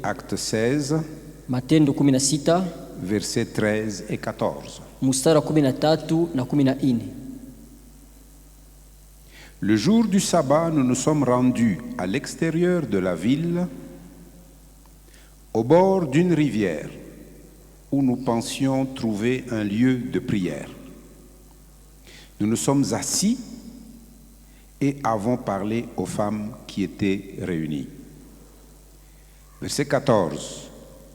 Acte 16, Matendo 16 versets 13 et 14. mstari wa 13 na 14. Le jour du sabbat, nous nous sommes rendus à l'extérieur de la ville, au bord d'une rivière, où nous pensions trouver un lieu de prière. Nous nous sommes assis et avons parlé aux femmes qui étaient réunies. Verset 14.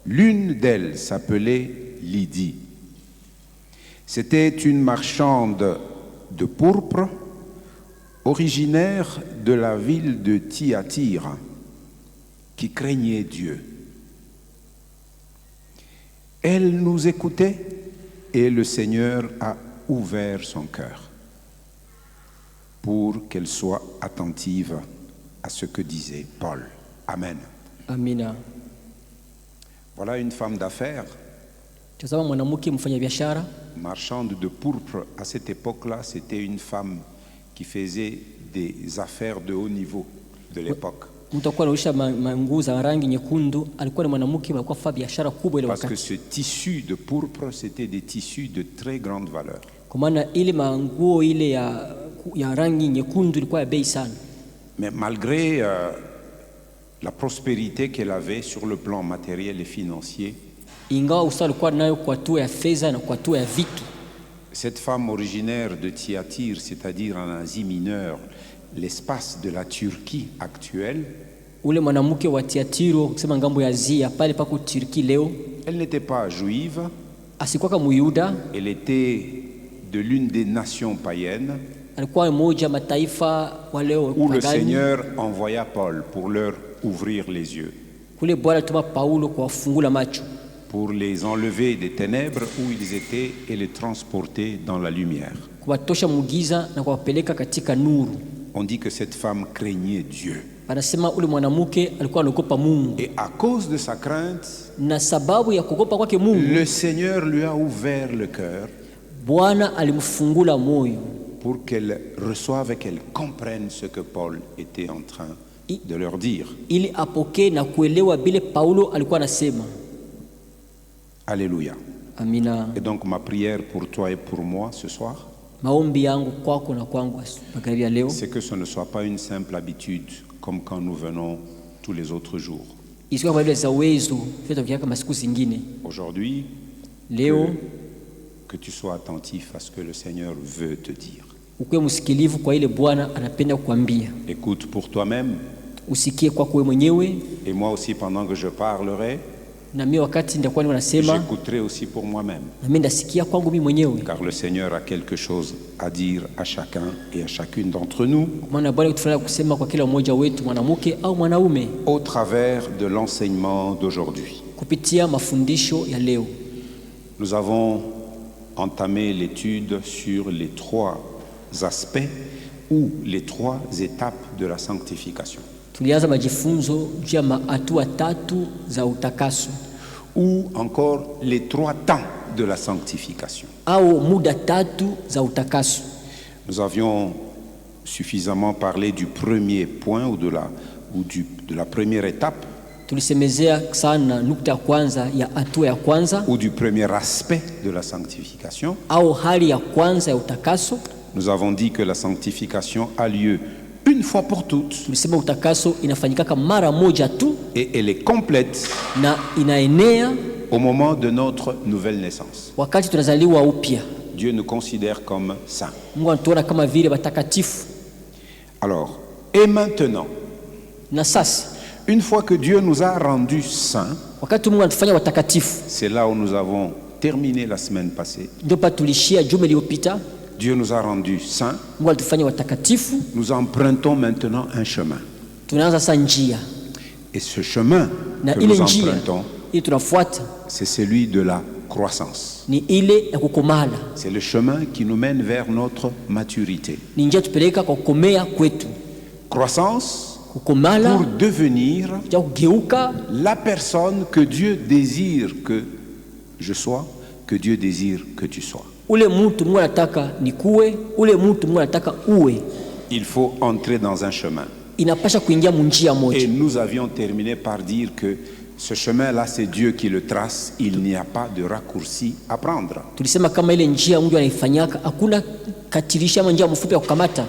L'une d'elles s'appelait Lydie. C'était une marchande de pourpre, originaire de la ville de Thyatire, qui craignait Dieu. Elle nous écoutait et le Seigneur a ouvert son cœur pour qu'elle soit attentive à ce que disait Paul. Amen. Amina. Voilà une femme d'affaires, Tazama mwanamke mfanyabiashara. marchande de pourpre. À cette époque-là, c'était une femme qui faisait des affaires de haut niveau de l'époque. Mtu alikuwa anaisha manguo za rangi nyekundu, alikuwa ni mwanamke alikuwa afanya biashara kubwa ile Parce que wakati. ce tissu de pourpre, c'était des tissus de très grande valeur. Kwa maana ile manguo ile ya rangi nyekundu ilikuwa ya bei sana. Mais malgré la prospérité qu'elle avait sur le plan matériel et financier, Ingawa usawa alikuwa nayo kwa hatua ya fedha na kwa hatua ya vitu. cette femme originaire de Thyatire, c'est-à-dire en Asie mineure, l'espace de la Turquie actuelle, Ule mwanamke wa Tiatiro kusema ngambo ya Asia pale pako Turki leo, elle n'était pas juive, asikuwa kama Muyuda, elle était de l'une des nations païennes alikuwa mmoja mataifa wale où le pagani. Seigneur envoya Paul pour leur ouvrir les yeux, Kule Bwana alituma Paulo kuwafungula macho, pour les enlever des ténèbres où ils étaient et les transporter dans la lumière. kuwatosha mugiza na kuwapeleka katika nuru. On dit que cette femme craignait Dieu. Anasema ule mwanamke alikuwa anaogopa Mungu, Et à cause de sa crainte, na sababu ya kuogopa kwake Mungu, le Seigneur lui a ouvert le cœur Bwana alimfungula moyo pour qu'elle reçoive et qu'elle comprenne ce que Paul était en train de leur dire. ili apokee na kuelewa bile Paulo alikuwa anasema. Alléluia. Amina. Et donc ma prière pour toi et pour moi ce soir, Maombi yangu kwako na kwangu magharibi ya leo, c'est que ce ne soit pas une simple habitude comme quand nous venons tous les autres jours. isiwe kama vile za uwezo vitu vya kama siku zingine. Aujourd'hui, Leo que tu sois attentif à ce que le Seigneur veut te dire. ukuwe msikilivu kwa ile Bwana anapenda kukwambia. Écoute pour toi-même, Usikie kwako wewe mwenyewe, et moi aussi pendant que je parlerai, na mimi wakati nitakuwa ninasema, j'écouterai aussi pour moi-même. na mimi ndasikia kwangu mimi mwenyewe. Car le Seigneur a quelque chose à dire à chacun et à chacune d'entre nous Maana Bwana kutufanya kusema kwa kila mmoja wetu, mwanamke au mwanaume, au travers de l'enseignement d'aujourd'hui. kupitia mafundisho ya leo. Nous avons entamé l'étude sur les trois aspects ou les trois étapes de la sanctification, Tulianza majifunzo juu ya hatua tatu za utakaso, ou encore les trois temps de la sanctification. au muda tatu za utakaso. Nous avions suffisamment parlé du premier point ou de la première étape Tulisemezea sana nukta ya kwanza ya hatua ya kwanza, ou du premier aspect de la sanctification. au hali ya kwanza ya utakaso. Nous avons dit que la sanctification a lieu une fois pour toutes Tulisema utakaso inafanyika mara moja tu et elle est complète na inaenea au moment de notre nouvelle naissance. wakati tunazaliwa upya. Dieu nous considère comme saints. Mungu anatuona kama vile watakatifu. Alors, et maintenant, Na sasa une fois que Dieu nous a rendus saints, wakati Mungu anatufanya watakatifu, c'est là où nous avons terminé la semaine passée. ndio pa tulishia juma iliyopita. Dieu nous a rendus saints. Mungu alitufanya watakatifu, Nous empruntons maintenant un chemin. tunaanza sasa njia, Et ce chemin na que ile nous njia empruntons, ili tunafuata c'est celui de la croissance. ni ile ya kukomala, C'est le chemin qui nous mène vers notre maturité. ni njia tupeleka kwa kukomea kwetu. Croissance Kukomala pour devenir ja kugeuka la personne que Dieu désire que je sois, que Dieu désire que tu sois. ule mtu Mungu anataka nikuwe, ule mtu Mungu anataka uwe. Il faut entrer dans un chemin. Inapasha kuingia munjia Et moja. nous avions terminé par dire que ce chemin-là, c'est Dieu qui le trace. Il n'y a pas de raccourci à prendre. Tulisema kama ile njia Mungu anaifanyaka, hakuna katirisha ama njia mfupi ya kukamata.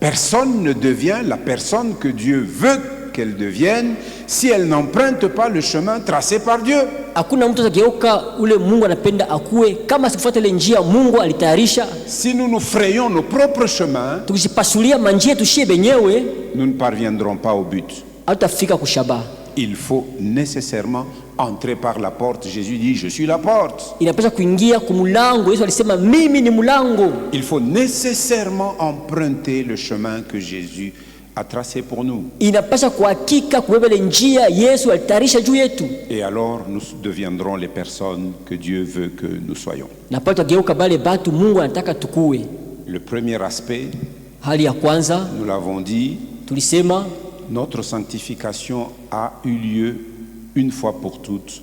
Personne ne devient la personne que Dieu veut qu'elle devienne si elle n'emprunte pas le chemin tracé par Dieu. Hakuna mtu atageuka ule Mungu anapenda akuwe kama sifuata ile njia Mungu alitayarisha. Si nous nous frayons nos propres chemins, Tukijipasulia manjia tushie benyewe, nous ne parviendrons pas au but. hatutafika kushaba. Il faut nécessairement entrer par la porte. Jésus dit, je suis la porte. Inapaswa kuingia kumulango. Yesu alisema mimi ni mulango. Il faut nécessairement emprunter le chemin que Jésus a tracé pour nous. Inapaswa kwa hakika kubeba ile njia Yesu alitayarisha juu yetu. Et alors nous deviendrons les personnes que Dieu veut que nous soyons. Na pale tugeuka bale batu Mungu anataka tukue. Le premier aspect, Hali ya kwanza nous l'avons dit, tulisema notre sanctification a eu lieu une fois pour toutes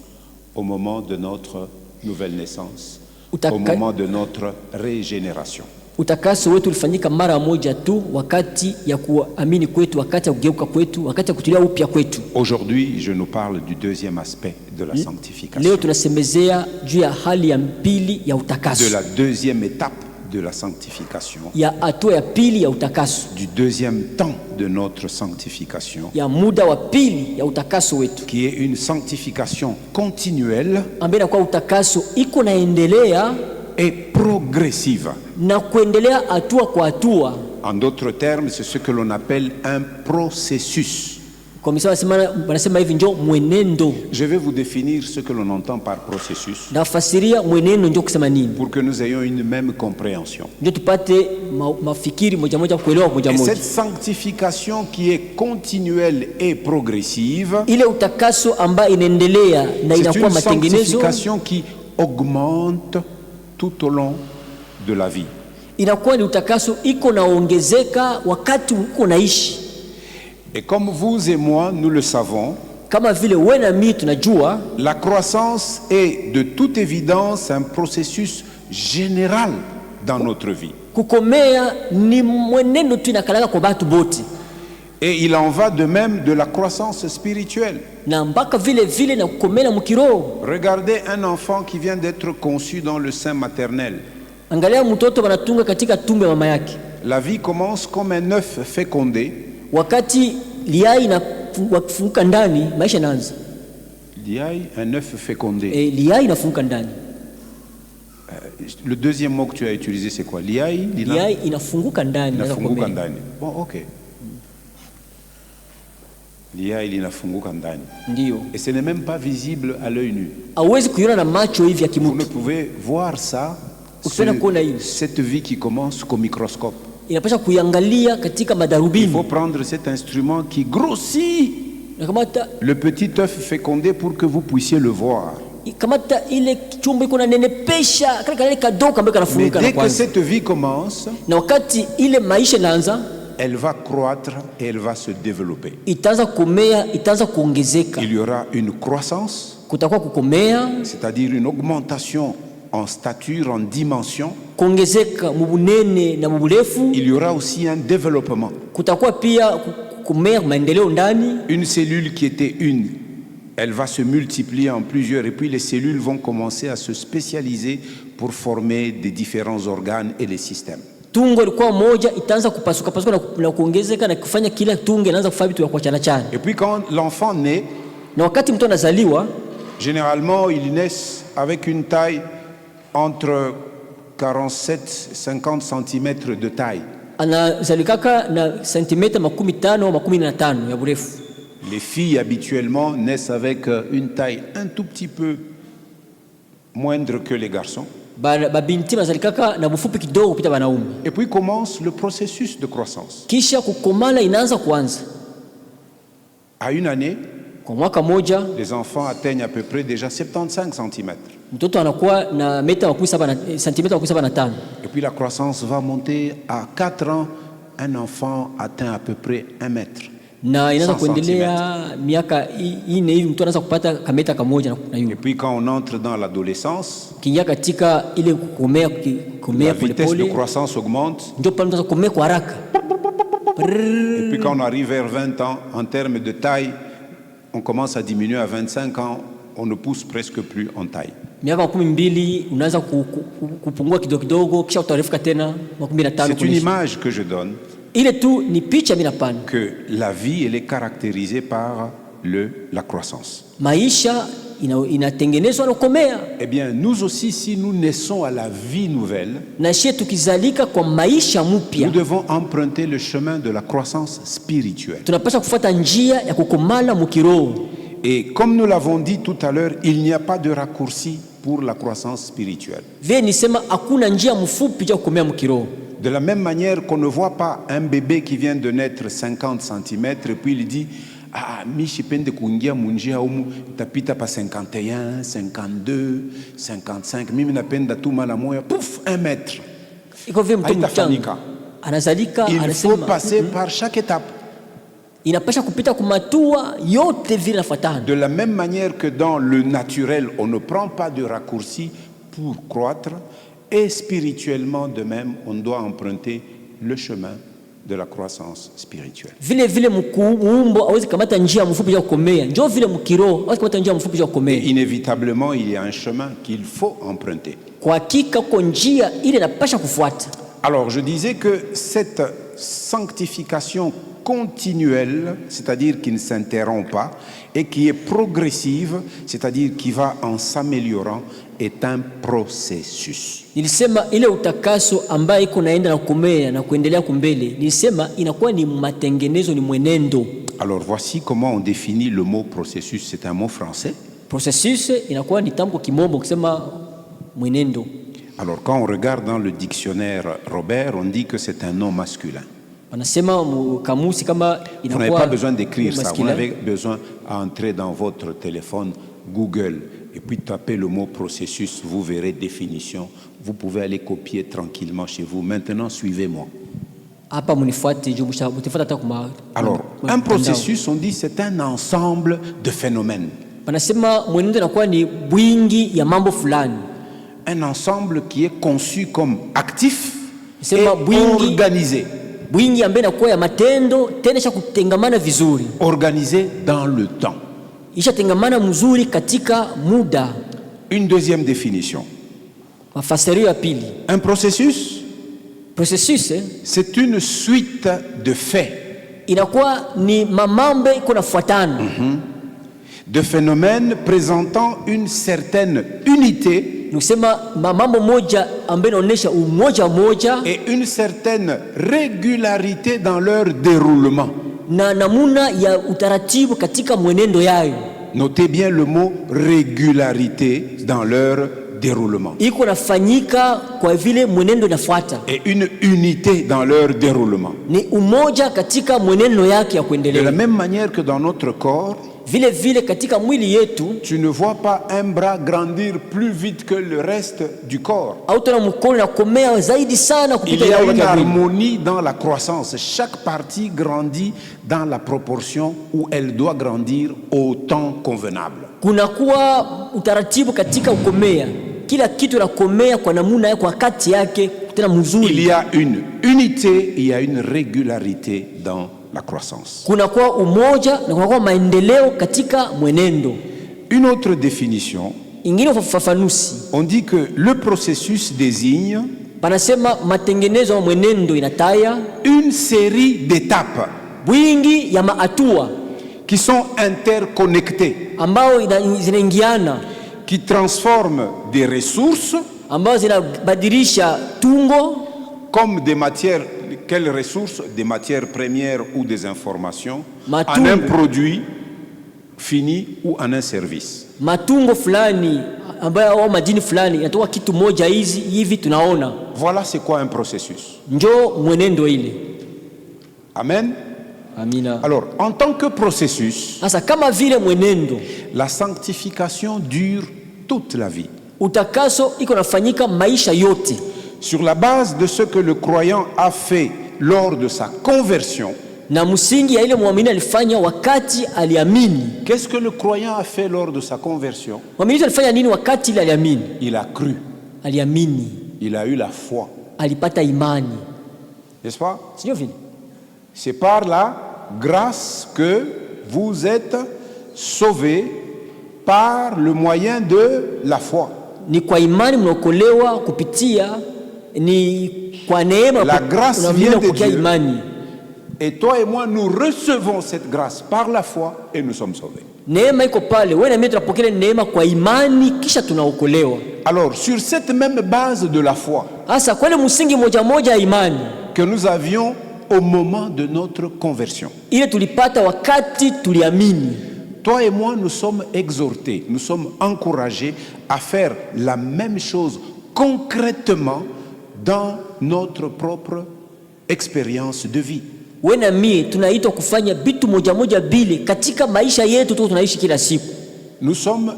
au moment de notre nouvelle naissance, au moment de notre régénération. utakaso wetu ulifanyika mara moja tu wakati ya kuamini kwetu, wakati ya kugeuka kwetu, wakati ya kutulia upya kwetu. Aujourd'hui, je nous parle du deuxième aspect de la sanctification, Leo tunasemezea juu ya hali ya pili ya utakaso, de la deuxième étape de la sanctification, ya hatua ya pili ya utakaso, du deuxième temps de notre sanctification, ya muda wa pili ya utakaso wetu, qui est une sanctification continuelle ambaye kwa utakaso iko naendelea et progressive. na kuendelea hatua kwa hatua. En d'autres termes, c'est ce que l'on appelle un processus. Kwa misema wanasema hivi ndio mwenendo. Je vais vous définir ce que l'on entend par processus Nafasiria mwenendo ndio kusema nini, pour que nous ayons une même compréhension. ndio tupate mafikiri moja moja, kuelewa moja Et moja. cette sanctification qui est continuelle et progressive, Ile utakaso ambayo inaendelea na c'est inakuwa une matengenezo, sanctification qui augmente tout au long de la vie. inakuwa ni utakaso iko naongezeka wakati uko naishi. Et comme vous et moi, nous le savons, Kama vile wewe na mimi tunajua, la croissance est de toute évidence un processus général dans notre vie. kukomea ni mwenendo tu inakalaka kwa batu bote, Et il en va de même de la croissance spirituelle. na mpaka vile vile na kukomea mkiroho. Regardez un enfant qui vient d'être conçu dans le sein maternel. Angalia mtoto wanatunga katika tumbo ya mama yake, La vie commence comme un œuf fécondé. wakati liai inafunguka ndani, maisha yanaanza. Liai, un œuf fécondé. Liai inafunguka ndani. Le deuxième mot que tu as utilisé, c'est quoi? Liai, Liai inafunguka ndani. linafunguka ndani. Bon, ok. Liai linafunguka ndani. Ndio. Et ce n'est même pas visible à l'œil nu. Hauwezi kuiona na macho hivi ya Vous ne kimutu. pouvez voir ça, cette vie qui commence qu'au microscope. Inapaswa kuiangalia katika Il madarubini. faut prendre cet instrument qui grossit Nakamata le petit œuf fécondé pour que vous puissiez le voir. kamata ile chumba iko na nenepesha kale kale kadogo ambayo Mais kanafunguka na dès que kwanza. cette vie commence, Na wakati ile maisha inaanza, elle va croître et elle va se développer. itaanza kumea, itaanza kuongezeka. Il y aura une croissance, Kutakuwa kukomea, c'est-à-dire une augmentation en stature, en dimension. kuongezeka mubunene na muburefu. Il y aura aussi un développement. Kutakuwa pia kumea maendeleo ndani. Une cellule qui était une, elle va se multiplier en plusieurs et puis les cellules vont commencer à se spécialiser pour former des différents organes et les systèmes. Tungo ilikuwa moja, itaanza kupasuka pasuka na kuongezeka na kufanya kila tungo inaanza kufanya vitu vya kuachana chana. Et puis quand l'enfant naît, Na wakati mtu anazaliwa, généralement ils naissent avec une taille entre 47-50 cm de taille. anazalikaka na sentimeta 15 au 15 ya burefu. Les filles habituellement naissent avec une taille un tout petit peu moindre que les garçons. Babinti bazalikaka na bufupi kidogo kupita wanaume. Et puis commence le processus de croissance. Kisha kukomala inaanza kuanza. À une année, Kwa mwaka moja les enfants atteignent à peu près déjà 75 cm. mtoto anakuwa na sentimeta 75. Et puis la croissance va monter à 4 ans. Un enfant atteint à peu près 1 mètre. Na inaanza kuendelea miaka 4 hivi mtu anaanza kupata kameta kamoja na Et puis quand on entre dans l'adolescence, kingia katika ile kukomea la vitesse de croissance augmente. Ndio pale mtu kukomea kwa haraka. Et puis quand on arrive vers 20 ans, en termes de taille, on commence à diminuer. À 25 ans, on ne pousse presque plus en taille. Miaka 12 unaanza kupungua kidogo kidogo, kisha utarefuka tena 15. C'est une image que je donne. Ile tu ni picha mimi napana. Que la vie elle est caractérisée par la croissance. Maisha inatengenezwa na kukomea. Eh bien, nous aussi, si nous naissons à la vie nouvelle, na sisi tukizalika kwa maisha mpya, nous devons emprunter le chemin de la croissance spirituelle. Tunapaswa kufuata njia ya kukomala mukiroho. Et comme nous l'avons dit tout à l'heure, il n'y a pas de raccourci pour la croissance spirituelle. Vile nisema hakuna njia mfupi ya kukomea mukiroho. De la même manière qu'on ne voit pas un bébé qui vient de naître 50 cm et puis il dit mishi pende kuingia munjia umu tapita pa 51, 52, 55 mimi napenda tu mala moya pouf 1 mètre. Iko vile mtu mchanga anazalika, il faut passer par chaque étape. Inapasha kupita kumatua yote vile nafuatana. De la même manière que dans le naturel on ne prend pas de raccourci pour croître, et spirituellement de même on doit emprunter le chemin de la croissance spirituelle. Vile vile muumbo hawezi kamata njia mfupi ya kukomea, njoo vile mkiroho hawezi kamata njia mfupi ya kukomea. Et inévitablement il y a un chemin qu'il faut emprunter. Kwa hakika kwa njia ile napasha kufuata. Alors je disais que cette sanctification continuelle, c'est-à-dire qui ne s'interrompt pas et qui est progressive, c'est-à-dire qui va en s'améliorant, est un processus. Nilisema ile utakaso ambaye iko naenda na kukomea na kuendelea kumbele, nilisema inakuwa ni matengenezo, ni mwenendo. Alors voici comment on définit le mot processus. C'est un mot français. Processus inakuwa ni tamko kimombo kusema mwenendo. Alors quand on regarde dans le dictionnaire Robert, on dit que c'est un nom masculin. Vous n'avez pas besoin d'écrire ça, vous avez besoin d'entrer dans votre téléphone Google et puis taper le mot processus, vous verrez définition, vous pouvez aller copier tranquillement chez vous. Maintenant, suivez-moi. Alors, un processus, on dit c'est un ensemble de phénomènes. Un ensemble qui est conçu comme actif et organisé. Organisé dans le temps. Une deuxième définition. Un processus, c'est une suite de faits, de phénomènes présentant une certaine unité et une certaine régularité dans leur déroulement. Notez bien le mot régularité dans leur déroulement. Et une unité dans leur déroulement. De la même manière que dans notre corps, tu ne vois pas un bras grandir plus vite que le reste du corps. Il y a une harmonie dans la croissance. Chaque partie grandit dans la proportion où elle doit grandir au temps convenable. Il y a une unité, il y a une régularité dans la croissance. Une autre définition, on dit que le processus désigne une série d'étapes qui sont interconnectées, qui transforment des ressources comme des matières. Quelles ressources? Des matières premières ou des informations en un produit fini ou en un service. Voilà c'est quoi un processus. Amen. Alors, en tant que processus, la sanctification dure toute la vie. Utakaso iko nafanyika maisha yote. Sur la base de ce que le croyant a fait lors de sa conversion. Na msingi ya ile muamini alifanya wakati aliamini. Qu'est-ce que le croyant a fait lors de sa conversion? Muamini alifanya nini wakati ile aliamini? Il a cru. Aliamini. Il a eu la foi. Alipata imani. N'est-ce pas? Sio vile? C'est par la grâce que vous êtes sauvés par le moyen de la foi. Ni kwa imani mnaokolewa kupitia, ni kwa neema. La grâce vient de Dieu. Imani. Et toi et moi, nous recevons cette grâce par la foi et nous sommes sauvés. Neema iko pale, wewe na mimi tunapokea neema kwa imani kisha tunaokolewa. Alors, sur cette même base de la foi, hasa kwa ile msingi moja moja ya imani que nous avions au moment de notre conversion, ile tulipata wakati tuliamini, toi et moi, nous sommes exhortés, nous sommes encouragés à faire la même chose concrètement dans notre propre expérience de vie. Wewe na mimi tunaitwa kufanya vitu moja moja bile katika maisha yetu tu tunaishi kila siku. Nous sommes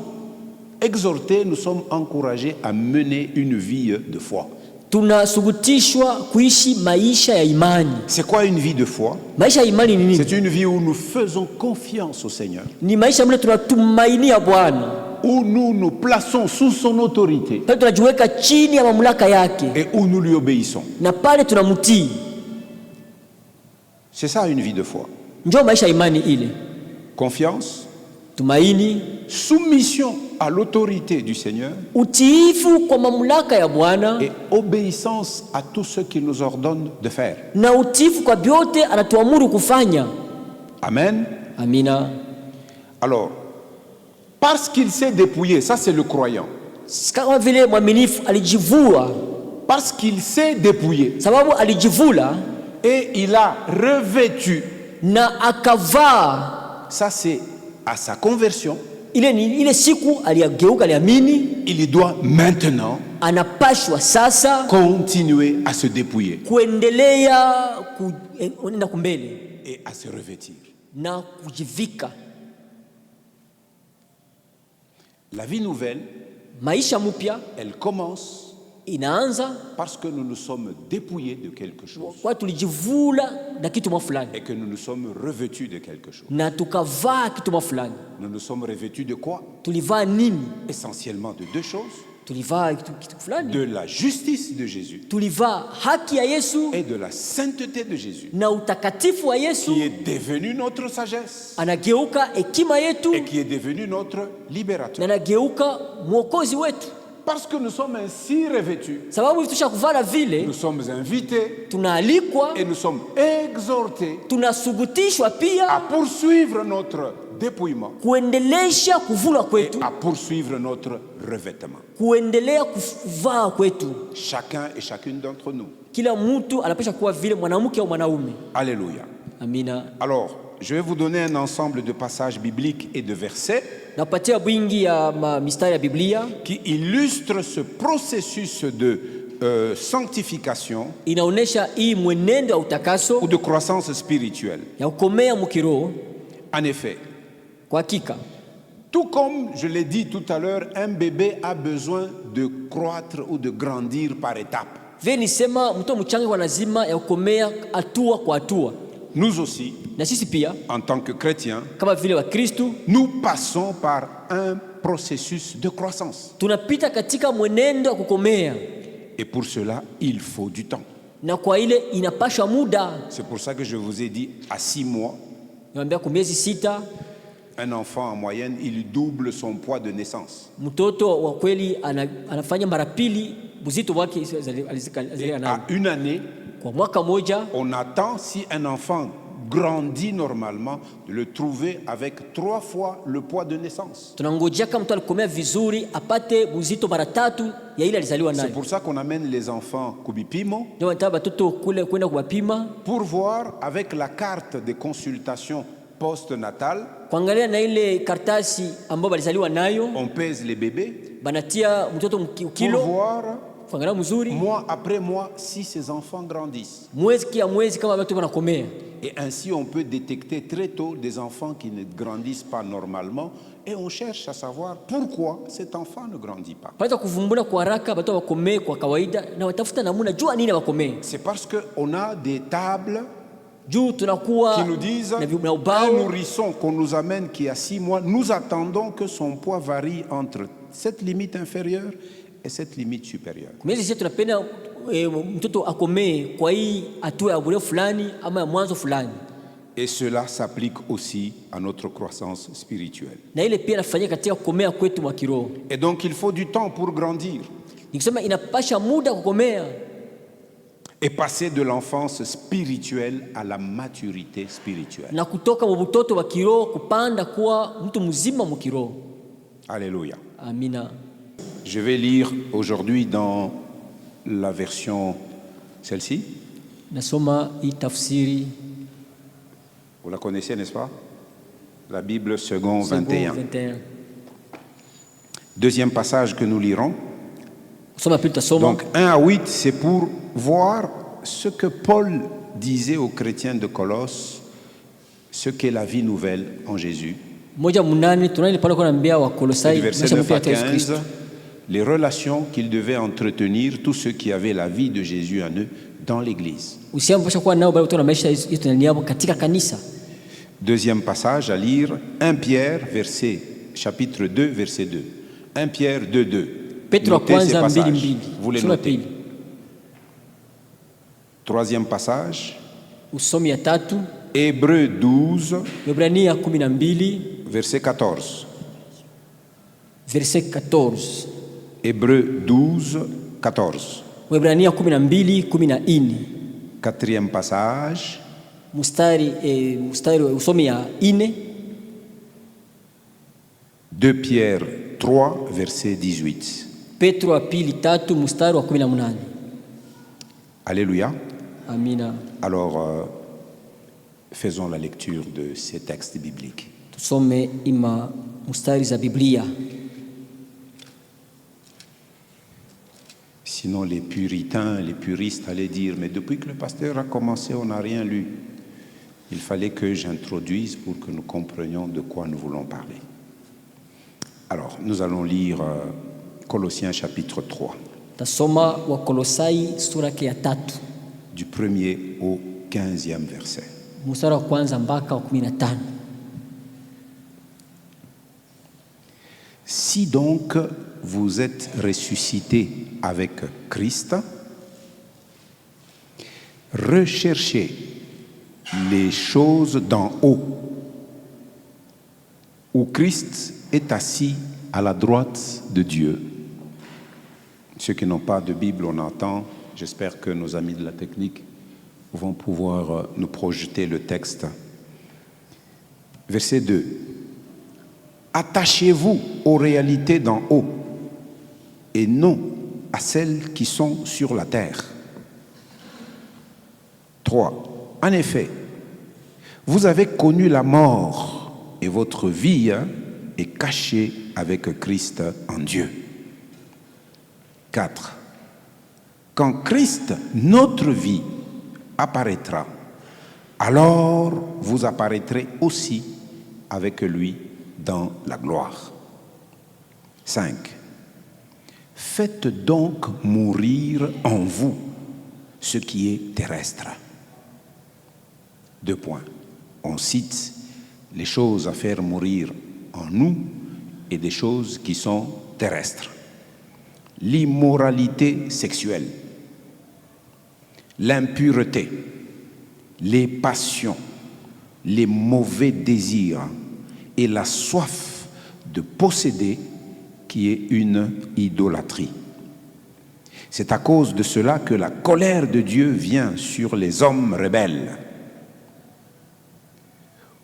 exhortés, nous sommes encouragés à mener une vie de foi. Tunasugutishwa kuishi maisha ya imani. C'est quoi une vie de foi? Maisha ya imani ni nini? C'est une vie où nous faisons confiance au Seigneur. Ni maisha ambayo tunatumainia Bwana. Où nous nous plaçons sous son autorité. Pale tunajiweka chini ya mamlaka yake. Et où nous lui obéissons. Na pale tunamtii. C'est ça une vie de foi. Ndio maisha ya imani ile. Confiance, tumaini, soumission à l'autorité du Seigneur, utiifu kwa mamlaka ya Bwana, et obéissance à tout ce qu'il nous ordonne de faire. Na utiifu kwa vyote anatuamuru kufanya. Amen. Amina. Alors, parce qu'il s'est dépouillé, ça c'est le croyant. Kama vile mwaminifu alijivua. Parce qu'il s'est dépouillé. Sababu alijivula. Et il a revêtu. Na akavaa. Ça c'est à sa conversion. Ile siku aliyageuka aliamini. Il doit maintenant anapashwa sasa continuer à se dépouiller. Kuendelea kuenda kumbele. Et à se revêtir. Na kujivika. La vie nouvelle, maisha mupya, elle commence inaanza parce que nous nous sommes dépouillés de quelque chose. Kwa tulijivula na kitu fulani. Et que nous nous sommes revêtus de quelque chose. Na tukavaa kitu fulani. Nous nous sommes revêtus de quoi? Tulivaa nini? Essentiellement de deux choses. Tulivaa kitu fulani. De la justice de Jésus. Tulivaa haki ya Yesu. Et de la sainteté de Jésus. Na utakatifu wa Yesu. Qui est devenu notre sagesse. Anageuka hekima yetu. Et qui est devenu notre libérateur. Na anageuka mwokozi wetu. Parce que nous sommes ainsi revêtus, sababu tushakuvala vile, nous sommes invités, tunaalikwa, et nous sommes exhortés, tunasugutishwa pia à poursuivre notre dépouillement, kuendelesha kuvula kwetu, et à poursuivre notre revêtement. Kuendelea kuvaa kwetu. Chacun et chacune d'entre nous. Kila mtu anapaswa kuwa vile mwanamke au mwanaume. Alléluia. Amina. Alors, je vais vous donner un ensemble de passages bibliques et de versets qui illustrent ce processus de sanctification ou de croissance spirituelle. En effet, tout comme je l'ai dit tout à l'heure, un bébé a besoin de croître ou de grandir par étapes. Nous aussi, en tant que chrétiens, nous passons par un processus de croissance. Et pour cela, il faut du temps. C'est pour ça que je vous ai dit, à 6 mois, un enfant en moyenne, il double son poids de naissance. Et à 1 année, on attend, si un enfant grandit normalement, de le trouver avec 3 fois le poids de naissance. C'est pour ça qu'on amène les enfants Kubipimo pour voir avec la carte de consultation post-natale. On pèse les bébés pour voir kuangalia mzuri, mois après mois, si ces enfants grandissent. mwezi kia mwezi kama watu wanakomea. Et ainsi, on peut détecter très tôt des enfants qui ne grandissent pas normalement et on cherche à savoir pourquoi cet enfant ne grandit pas. Pata kuvumbula kwa haraka watu wakomee kwa kawaida na watafuta namna jua nini wakomee. C'est parce qu'on a des tables Juu tunakuwa qui nous disent na un ubao nourrisson qu'on nous amène qui a 6 mois, nous attendons que son poids varie entre cette limite inférieure et cette limite supérieure. miezi sisi tunapenda mtoto akomee kwa hii hatua ya urefu fulani ama ya mwanzo fulani. Et cela s'applique aussi à notre croissance spirituelle. Na ile pia inafanyika katika kukomea kwetu wa kiroho. Et donc il faut du temps pour grandir Nikisema inapasha muda kukomea et passer de l'enfance spirituelle à la maturité spirituelle. na kutoka utoto wa kiroho kupanda kuwa mtu mzima wa kiroho. Alléluia. Amina. Je vais lire aujourd'hui dans la version, celle-ci. Nasoma hii tafsiri Vous la connaissez, n'est-ce pas? La Bible second 21. Deuxième passage que nous lirons. Donc 1 à 8, c'est pour voir ce que Paul disait aux chrétiens de Colosse, ce qu'est la vie nouvelle en Jésus. Du verset 9 à 15, les relations qu'ils devaient entretenir, tous ceux qui avaient la vie de Jésus en eux dans l'Église. Deuxième passage à lire, 1 Pierre, chapitre 2, verset 2. 1 Pierre 2, 2. Notez ces passages. Vous les notez. Troisième passage, Hébreux 12, verset 14. Verset 14. Hébreux 12, 14. Quatrième passage, mustari usomi ya 4 2 Pierre 3, verset 18. Petro wa pili 3 mstari wa 18. Alléluia. Amina. Alors, faisons la lecture de ces textes bibliques. Tusome ima mustari za Biblia. Sinon, les puritains, les puristes allaient dire, mais depuis que le pasteur a commencé, on n'a rien lu. Il fallait que j'introduise pour que nous comprenions de quoi nous voulons parler. Alors, nous allons lire Colossiens chapitre 3. Tasoma wa Kolosai sura ya 3. Du 1er au 15e verset. Mstari wa kwanza mpaka wa 15. Si donc vous êtes ressuscités avec Christ, recherchez les choses d'en haut, où Christ est assis à la droite de Dieu. Ceux qui n'ont pas de Bible, on entend. J'espère que nos amis de la technique vont pouvoir nous projeter le texte. Verset 2. Attachez-vous aux réalités d'en haut et non à celles qui sont sur la terre. 3. En effet, vous avez connu la mort et votre vie est cachée avec Christ en Dieu. 4. Quand Christ, notre vie, apparaîtra, alors vous apparaîtrez aussi avec lui dans la gloire. 5. Faites donc mourir en vous ce qui est terrestre. 2 points. On cite les choses à faire mourir en nous et des choses qui sont terrestres. L'immoralité sexuelle, l'impureté, les passions, les mauvais désirs et la soif de posséder qui est une idolâtrie. C'est à cause de cela que la colère de Dieu vient sur les hommes rebelles.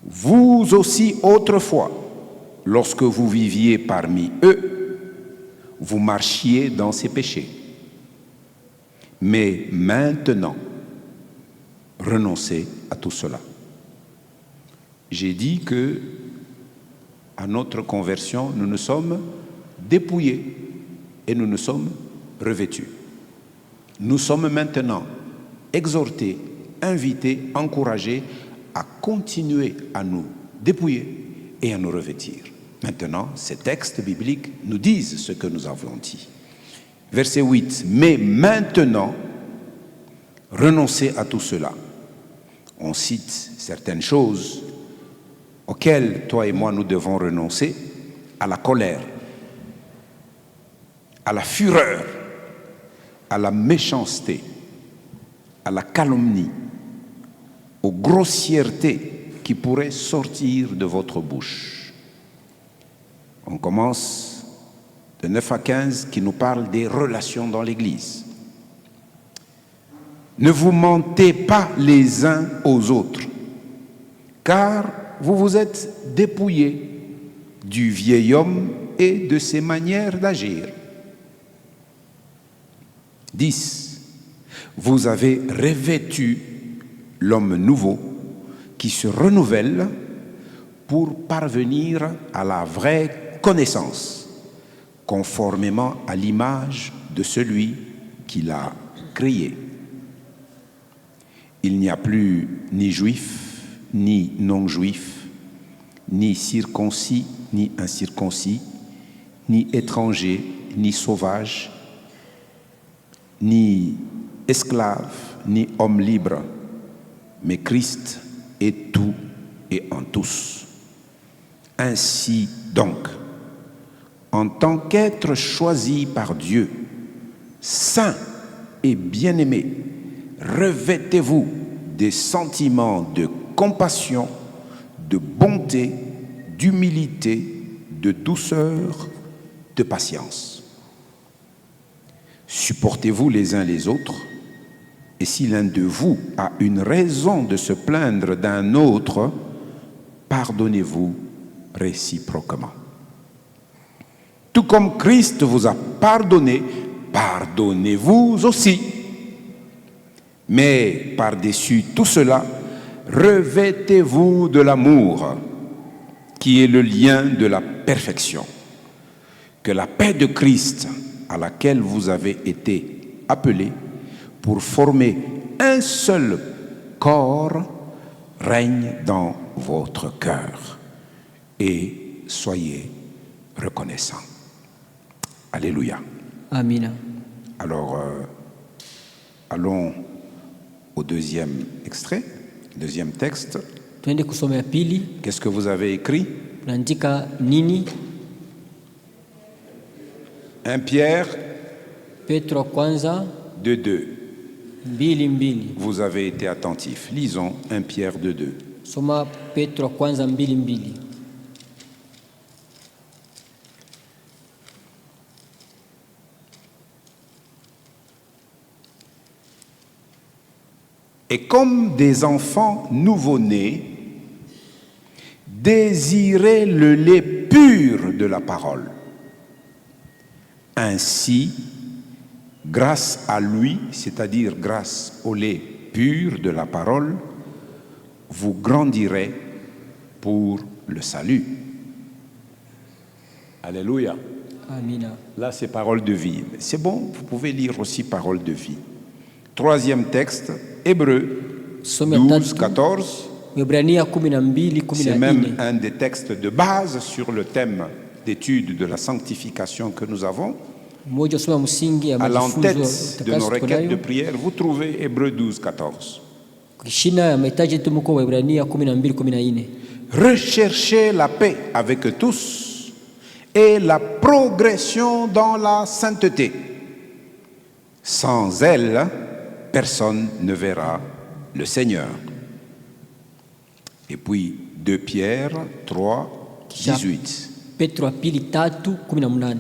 Vous aussi autrefois, lorsque vous viviez parmi eux, vous marchiez dans ces péchés. Mais maintenant, renoncez à tout cela. J'ai dit que à notre conversion, nous nous sommes dépouillés et nous nous sommes revêtus. Nous sommes maintenant exhortés, invités, encouragés à continuer à nous dépouiller et à nous revêtir. Maintenant, ces textes bibliques nous disent ce que nous avons dit. Verset 8. Mais maintenant, renoncez à tout cela. On cite certaines choses auxquelles toi et moi nous devons renoncer: à la colère, à la fureur, à la méchanceté, à la calomnie, aux grossièretés qui pourraient sortir de votre bouche. On commence de 9 à 15 qui nous parle des relations dans l'Église. Ne vous mentez pas les uns aux autres, car vous vous êtes dépouillés du vieil homme et de ses manières d'agir. 10. Vous avez revêtu l'homme nouveau qui se renouvelle pour parvenir à la vraie connaissance, conformément à l'image de celui qui l'a créé. Il n'y a plus ni juif, ni non-juif, ni circoncis, ni incirconcis, ni étranger, ni sauvage, ni esclave, ni homme libre, mais Christ est tout et en tous. Ainsi donc, en tant qu'être choisi par Dieu, saint et bien-aimé, revêtez-vous des sentiments de compassion, de bonté, d'humilité, de douceur, de patience. Supportez-vous les uns les autres, et si l'un de vous a une raison de se plaindre d'un autre, pardonnez-vous réciproquement. Tout comme Christ vous a pardonné, pardonnez-vous aussi. Mais par-dessus tout cela, revêtez-vous de l'amour, qui est le lien de la perfection. Que la paix de Christ, à laquelle vous avez été appelés pour former un seul corps, règne dans votre cœur. Et soyez reconnaissants. Alléluia. Amina. Alors, allons au deuxième extrait, deuxième texte. Tuende kusoma ya pili. Qu'est-ce que vous avez écrit? Unaandika nini? 1 Pierre Petro kwanza 2:2. 2:2. Vous avez été attentifs. Lisons 1 Pierre 2:2. Soma Petro kwanza 2:2. Et comme des enfants nouveau-nés, désirez le lait pur de la parole. Ainsi, grâce à lui, c'est-à-dire grâce au lait pur de la parole, vous grandirez pour le salut. Alléluia. Amina. Là, c'est parole de vie. C'est bon, vous pouvez lire aussi parole de vie. Troisième texte, Hébreux 12, 14. C'est même un des textes de base sur le thème d'étude de la sanctification que nous avons. À l'entête de nos requêtes de prière, vous trouvez Hébreux 12, 14. Recherchez la paix avec tous et la progression dans la sainteté. Sans elle, personne ne verra le Seigneur. Et puis 2 Pierre 3, 18. Petro wa pili 3:18.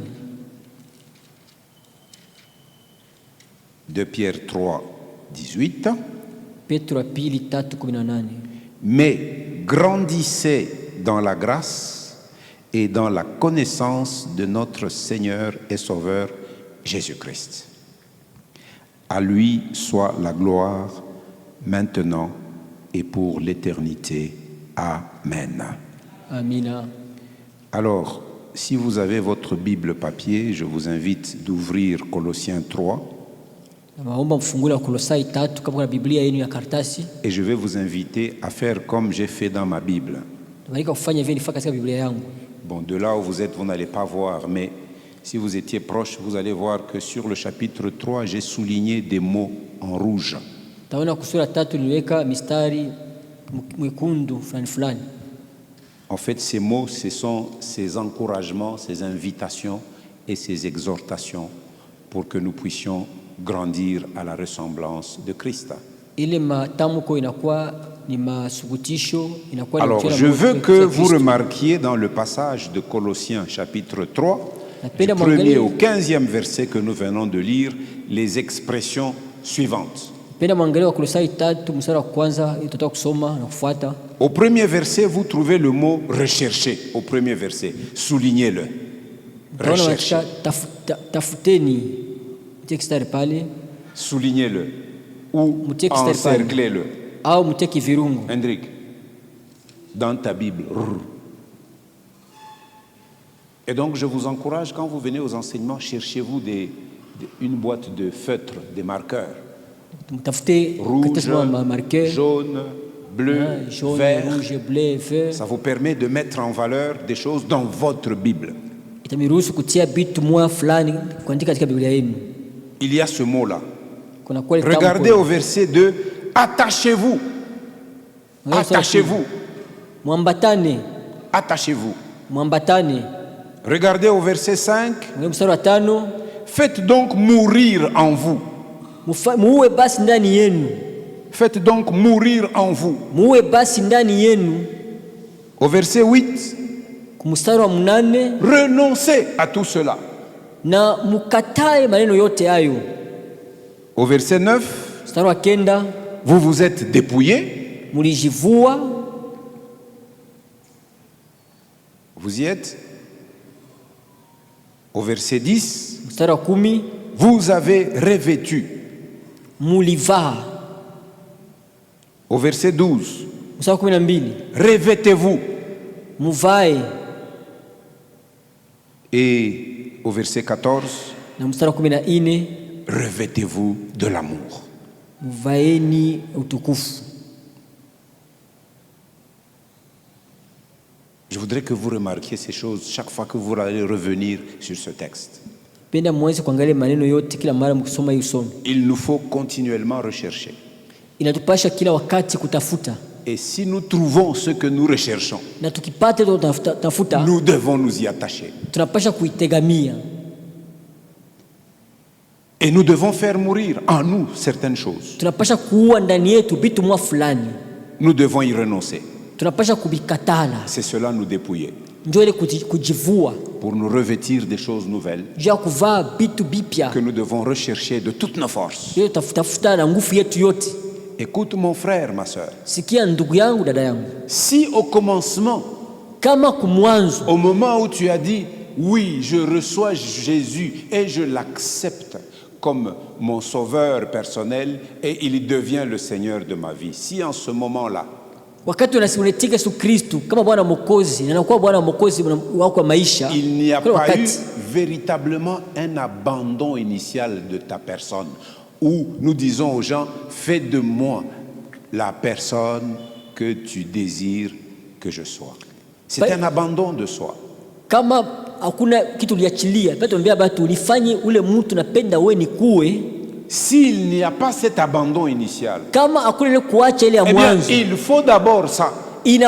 2 Pierre 3, 18. Petro wa pili 3:18. Mais grandissez dans la grâce et dans la connaissance de notre Seigneur et Sauveur Jésus-Christ. À lui soit la gloire maintenant et pour l'éternité. Amen. Amina. Alors, si vous avez votre Bible papier, je vous invite d'ouvrir Colossiens 3. Et je vais vous inviter à faire comme j'ai fait dans ma Bible. Bon, de là où vous êtes, vous n'allez pas voir, mais si vous étiez proche, vous allez voir que sur le chapitre 3, j'ai souligné des mots en rouge. En fait, ces mots, ce sont ces encouragements, ces invitations et ces exhortations pour que nous puissions grandir à la ressemblance de Christ. Alors, je veux que vous remarquiez dans le passage de Colossiens chapitre 3, du 1er au 15e verset que nous venons de lire, les expressions suivantes. Au premier verset, vous trouvez le mot rechercher. Au premier verset, soulignez-le. Rechercher. Soulignez-le ou encerclez-le. Hendrik, dans ta Bible. Et donc, je vous encourage, quand vous venez aux enseignements, cherchez-vous une boîte de feutres, des marqueurs. Rouge, jaune, bleu, vert. Ça vous permet de mettre en valeur des choses dans votre Bible. Il y a ce mot-là. Regardez au verset 2. Attachez-vous. Attachez-vous. Attachez-vous. Regardez au verset 5. Faites donc mourir en vous. Faites donc mourir en vous. Au verset 8. Renoncez à tout cela. Au verset 9. Vous vous êtes dépouillés. Vous y êtes. Au verset 10. Vous avez revêtu. Au verset 12. Revêtez-vous. Et au verset 14. Revêtez-vous de l'amour. Je voudrais que vous remarquiez ces choses chaque fois que vous allez revenir sur ce texte. Il nous faut continuellement rechercher. Et si nous trouvons ce que nous recherchons, nous devons nous y attacher. Et nous devons faire mourir en nous certaines choses. Nous devons y renoncer. C'est cela nous dépouiller. Pour nous revêtir des choses nouvelles que nous devons rechercher de toutes nos forces. Écoute mon frère, ma soeur. Si au commencement, au moment où tu as dit oui, je reçois Jésus et je l'accepte comme mon sauveur personnel et il devient le Seigneur de ma vie, si en ce moment-là il n'y a pas eu véritablement un abandon initial de ta personne, où nous disons aux gens, fais de moi la personne que tu désires que je sois. C'est un abandon de soi. S'il n'y a pas cet abandon initial, eh bien, il faut d'abord ça. Il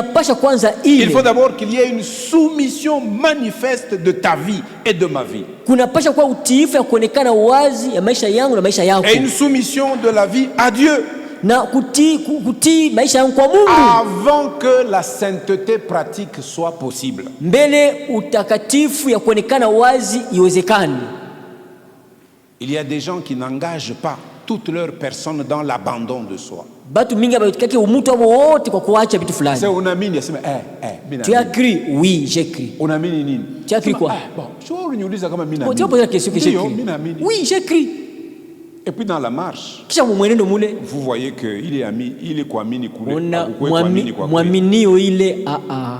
faut d'abord qu'il y ait une soumission manifeste de ta vie et de ma vie. Et une soumission de la vie à Dieu. Avant que la sainteté pratique soit possible. Il y a des gens qui n'engagent pas toute leur personne dans l'abandon de soi. C'est unamini, tu as crié? Oui, j'ai crié. Tu as crié quoi? Oui, j'ai crié. Et puis dans la marche, vous voyez qu'il est ami, il est quoi mini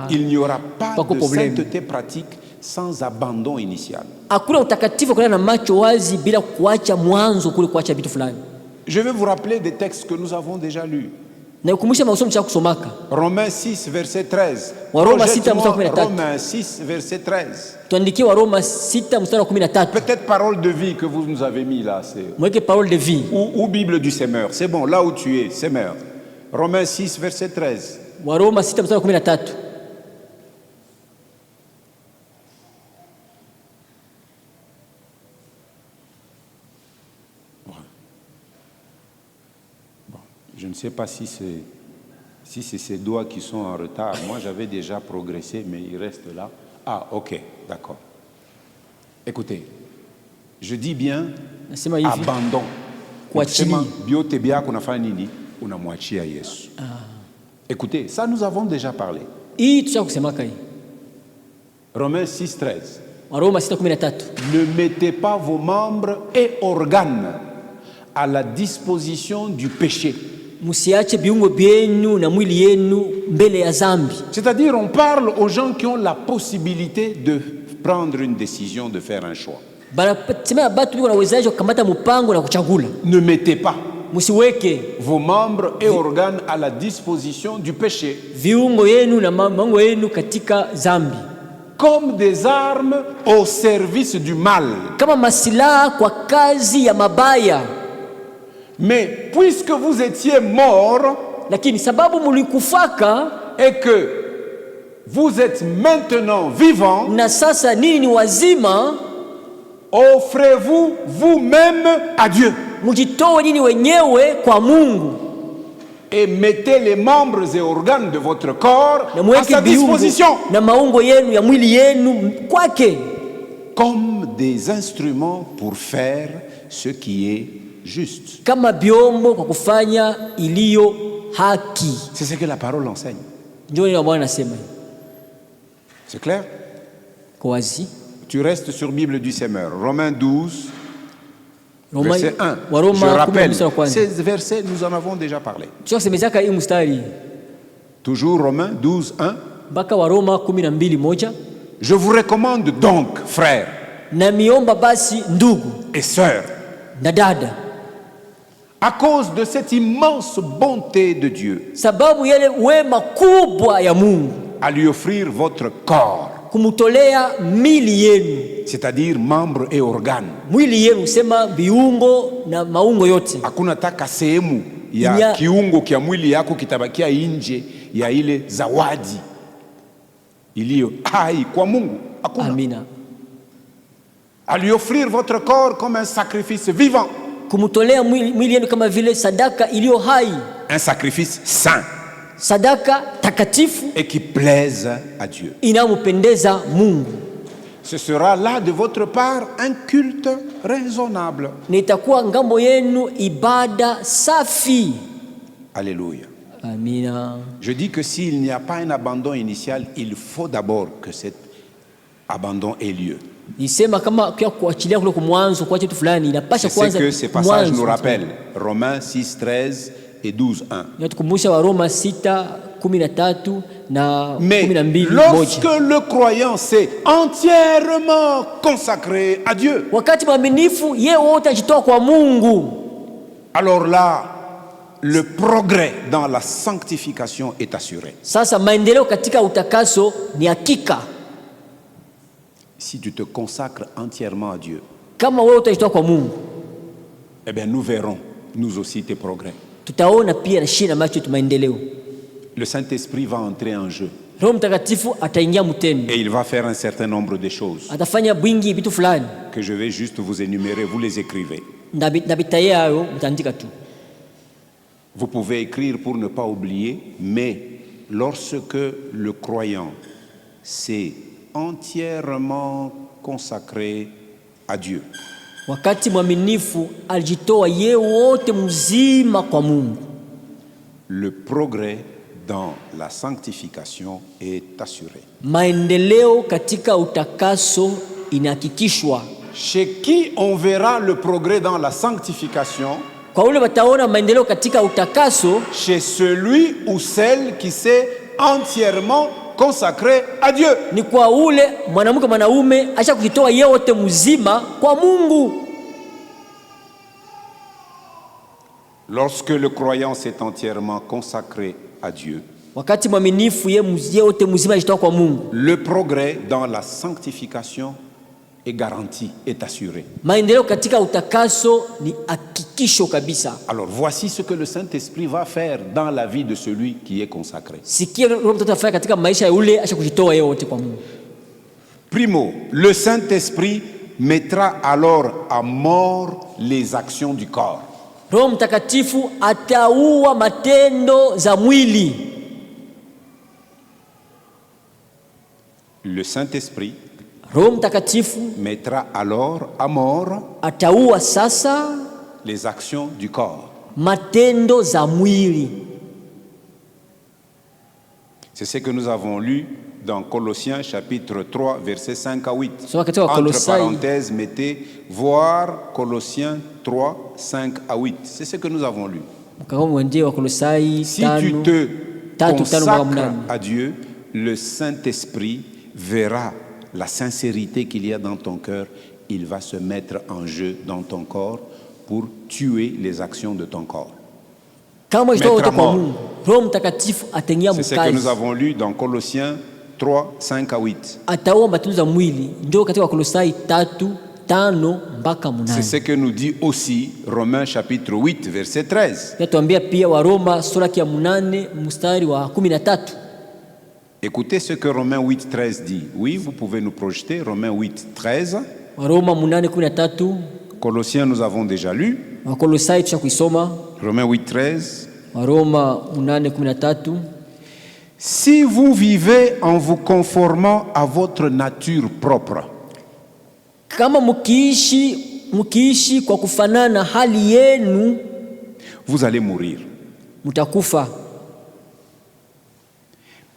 il n'y aura pas de sainteté pratique sans abandon initial. Hakuna utakatifu kwa na macho wazi bila kuacha mwanzo kule kuacha vitu fulani. Je vais vous rappeler des textes que nous avons déjà lus. Na ukumbusha masomo cha kusomaka. Romains 6 verset 13. Waroma 6 mstari wa 13. Romains 6 verset 13. Tuandikie Waroma 6 mstari wa 13. Peut-être parole de vie que vous nous avez mis là, c'est Mweke parole de vie. ou Bible du Semeur. C'est bon, là où tu es, Semeur. Romains 6 verset 13. Waroma 6 mstari wa 13. Je ne sais pas si c'est ces doigts qui sont en retard. Moi, j'avais déjà progressé, mais il reste là. Ah, ok, d'accord. Écoutez, je dis bien abandon. Kuachilia. Biotebia kunafanya nini? Unamwachia Yesu. Écoutez, ça nous avons déjà parlé. Hii tushakusemaka hii. Romains 6:13. Waroma 6:13. Ne mettez pas vos membres et organes à la disposition du péché. Musiache viungo vyenu na mwili yenu mbele ya zambi. C'est-à-dire, on parle aux gens qui ont la possibilité de prendre une décision, de faire un choix. Sema batu biko na uwezaji wa kukamata mpango na kuchagula. Ne mettez pas Musiweke vos membres et organes à la disposition du péché viungo yenu na mango yenu katika zambi, comme des armes au service du mal. kama masilaha kwa kazi ya mabaya. Mais puisque vous étiez morts Lakini sababu mulikufaka et que vous êtes maintenant vivants, na sasa nini ni wazima, offrez-vous vous-même à Dieu mujitoe nini wenyewe kwa Mungu et mettez les membres et organes de votre corps na à mweke sa viungo disposition na maungo yenu ya mwili yenu kwake, comme des instruments pour faire ce qui est juste. kama vyombo kwa kufanya iliyo haki. C'est ce que la parole enseigne. Ndio neno Bwana anasema. C'est clair? Kwa wazi. Tu restes sur Bible du Semeur, Romains 12, Roma, verset 1. Je Waroma rappelle, 10 kwanza. ces versets, nous en avons déjà parlé. Tusemezaka hii mstari. Toujours Romains 12, 1. Mpaka Waroma 12:1. Je vous recommande donc, frères Na miomba basi ndugu et sœurs, na dada, à cause de cette immense bonté de Dieu, sababu yale wema kubwa ya Mungu, à lui offrir votre corps, kumutolea mili yenu, c'est-à-dire membres et organes. mwili yenu sema viungo na maungo yote. Hakuna taka sehemu ya Nya- kiungo kia mwili yako kitabakia nje ya ile zawadi iliyo hai kwa Mungu. Hakuna. Amina. À lui offrir votre corps comme un sacrifice vivant, Kumutolea mwili yenu kama vile sadaka iliyo hai, un sacrifice saint sadaka takatifu et qui plaise à Dieu. inayopendeza Mungu. Ce sera là de votre part un culte raisonnable. Na itakuwa ngambo yenu ibada safi. Alléluia. Amina. Je dis que s'il n'y a pas un abandon initial, il faut d'abord que cet abandon ait lieu. Nisema kama kwa kuachilia kule kwa mwanzo kwa kitu fulani inapasha C'est ce kwanza que ces passages nous rappellent. Romains 6, 13 et 12, 1. Inatukumbusha Waroma 6:13 na Mais 12:1. lorsque le croyant s'est entièrement consacré à Dieu, Wakati mwaminifu yeye wote ajitoa kwa Mungu, alors là, le progrès dans la sanctification est assuré. sasa maendeleo katika utakaso ni hakika. Si tu te consacres entièrement à Dieu, Kama wewe utajitoa kwa Mungu, eh bien nous verrons, nous aussi, tes progrès. tutaona pia na shina macho yetu maendeleo. Le Saint-Esprit va entrer en jeu Roho Mtakatifu ataingia mtendo, et il va faire un certain nombre de choses atafanya bwingi vitu fulani, que je vais juste vous énumérer, vous les écrivez. na bitaye hayo mtaandika tu. Vous pouvez écrire pour ne pas oublier, mais lorsque le croyant s'est entièrement consacré à Dieu, Wakati mwaminifu alijitoa yeye wote mzima kwa Mungu, le progrès dans la sanctification est assuré. maendeleo katika utakaso inahakikishwa. Chez qui on verra le progrès dans la sanctification? Kwa ule wataona maendeleo katika utakaso, Chez celui ou celle qui s'est entièrement consacré à Dieu. Ni kwa ule mwanamke mwanaume acha kujitoa yeye wote mzima kwa Mungu. Lorsque le croyant s'est entièrement consacré à Dieu, Wakati mwaminifu yeye wote mzima ajitoa kwa Mungu, le progrès dans la sanctification est garanti, est assuré. maendeleo katika utakaso ni hakikisho kabisa. Alors voici ce que le Saint-Esprit va faire dans la vie de celui qui est consacré. Sikia Roho Mtakatifu afanya katika maisha ya ule acha kujitoa yeye wote kwa Mungu. Primo, le Saint-Esprit mettra alors à mort les actions du corps. Roho Mtakatifu ataua matendo za mwili. Le Saint-Esprit Roho Mtakatifu mettra alors à mort ataua sasa les actions du corps. matendo za mwili. C'est ce que nous avons lu dans Colossiens chapitre 3 versets 5 à 8. Soma katika Entre Wakolosai, parenthèses, mettez voir Colossiens 3 5 à 8. C'est ce que nous avons lu. mkao mwendie Wakolosai Si tu te tatu tano mpaka consacres mnane. à Dieu, le Saint-Esprit verra la sincérité qu'il y a dans ton cœur. Il va se mettre en jeu dans ton corps pour tuer les actions de ton corps. Kama jitoa Mettre wote à kwa mort. Mungu, Roho Mtakatifu ataingia C'est ce que nous mkazi, avons lu dans Colossiens 3 5 à 8. ataua matendo za mwili. Ndio katika Wakolosai 3:5 mpaka C'est ce 8. que nous dit aussi Romains chapitre 8 verset 13. Yatuambia pia Waroma sura ya 8 mstari wa 13. Écoutez ce que Romains 8 13 dit. Oui, vous pouvez nous projeter Romains 8 13. Waroma 8:13. Colossiens nous avons déjà lu. Wakolosai tusha kuisoma. Romains 8 13. Waroma 8:13. Si vous vivez en vous conformant à votre nature propre, Kama mkiishi kwa kufanana hali yenu, vous allez mourir. mtakufa.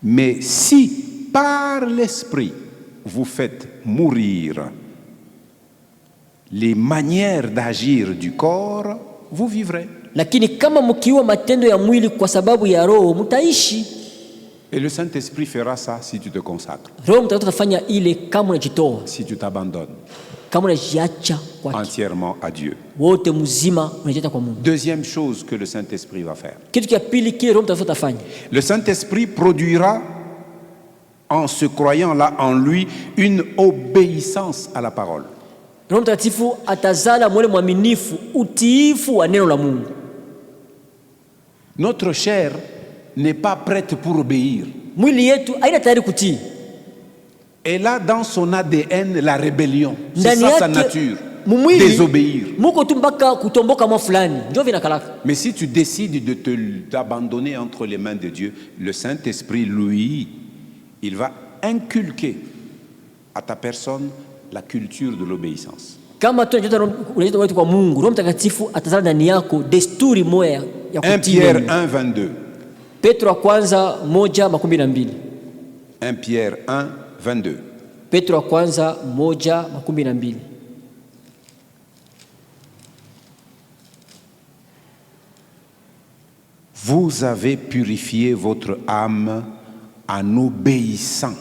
Mais si par l'Esprit vous faites mourir les manières d'agir du corps, vous vivrez. Lakini kama mkiua matendo ya mwili kwa sababu ya Roho, mtaishi. Et le Saint-Esprit fera ça si tu te consacres, Roho Mtakatifu atafanya ile kama unajitoa, si tu t'abandonnes kama unajiacha kwake entièrement à Dieu. wote mzima, unajiacha kwa Mungu. Deuxième chose que le Saint-Esprit va faire. Kitu cha pili kile Roho Mtakatifu atafanya, Le Saint-Esprit produira en ce croyant-là en lui une obéissance à la parole. Roho Mtakatifu atazala mwele mwaminifu utiifu wa neno la Mungu. Notre chair n'est pas prête pour obéir. Mwili yetu haina tayari kutii. Elle a dans son ADN la rébellion. C'est Ndani ça sa yake nature. mumwili Désobéir. muko tu mpaka kutomboka mwa fulani ndio vinakalaka. Mais si tu décides de t'abandonner entre les mains de Dieu, le Saint-Esprit, lui, il va inculquer à ta personne la culture de l'obéissance. Kama tu unajiita wetu kwa Mungu, Roho Mtakatifu atazala ndani yako desturi moja ya 1 kutii. Pierre 1, 22. Petro wa kwanza 1:12. 1 Pierre 1, 22. Petro wa kwanza 1:12. Vous avez purifié votre âme en obéissant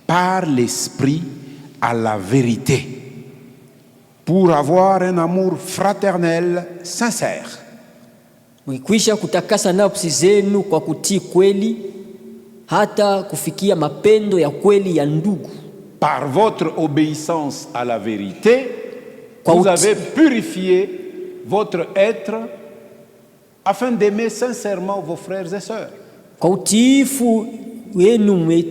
par l'Esprit à la vérité, pour avoir un amour fraternel sincère. Mkikwisha kutakasa nafsi zenu kwa kutii kweli, hata kufikia mapendo ya kweli ya ndugu. Par votre obéissance à la vérité, Kwa vous uti- avez purifié votre être afin d'aimer sincèrement vos frères et sœurs. Kwa utiifu wenu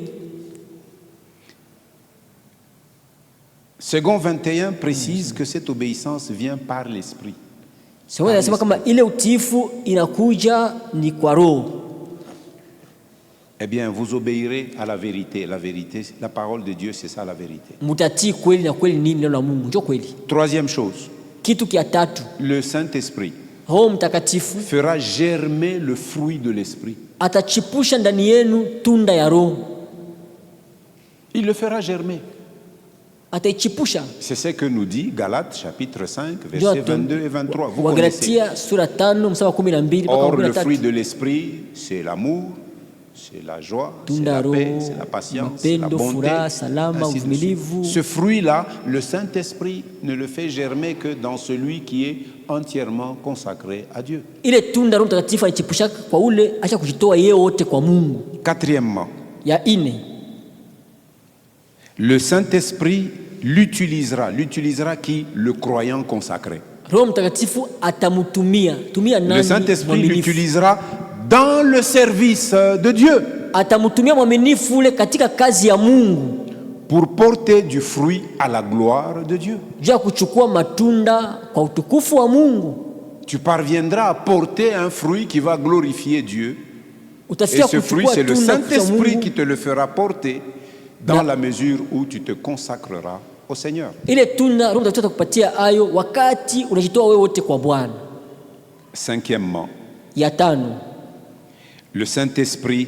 Second 21 précise que cette obéissance vient par l'Esprit. sio nasema kama ile utiifu inakuja ni kwa Roho. Eh bien, vous obéirez à la vérité. La vérité, la parole de Dieu, c'est ça la vérité. Mutatii kweli, na kweli ni neno la Mungu, ndio kweli. Troisième chose, Kitu kia tatu, le Saint-Esprit Roho Mtakatifu fera germer le fruit de l'Esprit. atachipusha ndani yenu tunda ya Roho, Il le fera germer. ataichipusha. C'est ce que nous dit Galates chapitre 5, versets 22 et 23. Vous connaissez. Wagalatia sura 5 mstari wa 12 mpaka Or, le 13. fruit de l'Esprit, c'est l'amour, c'est la joie, c'est Tunda la la paix, Roho, c'est la patience, la mapendo, bonté. furaha, salama, ainsi de suite. uvumilivu. Ce fruit-là, le Saint-Esprit ne le fait germer que dans celui qui est entièrement consacré à Dieu. Ile tunda Roho Mtakatifu anachipusha kwa ule acha kujitoa yeye wote kwa Mungu. Quatrièmement, Ya ine, le Saint-Esprit l'utilisera qui? Le croyant consacré. Roho Mtakatifu atamutumia. Tumia nani? Le Saint-Esprit Mwaminifu. l'utilisera dans le service de Dieu Atamutumia mwaminifu ule katika kazi ya Mungu. pour porter du fruit à la gloire de Dieu. Juu ya kuchukua matunda kwa utukufu wa Mungu. Tu parviendras à porter un fruit qui va glorifier Dieu. Et Utafikia ce fruit, kuchukua c'est le tunda kwa Saint-Esprit Mungu. qui te le fera porter dans la mesure où tu te consacreras au Seigneur. Ile tunda Roho Mtakatifu atakupatia ayo wakati unajitoa wewe wote kwa Bwana. Cinquièmement, Ya tano, le Saint-Esprit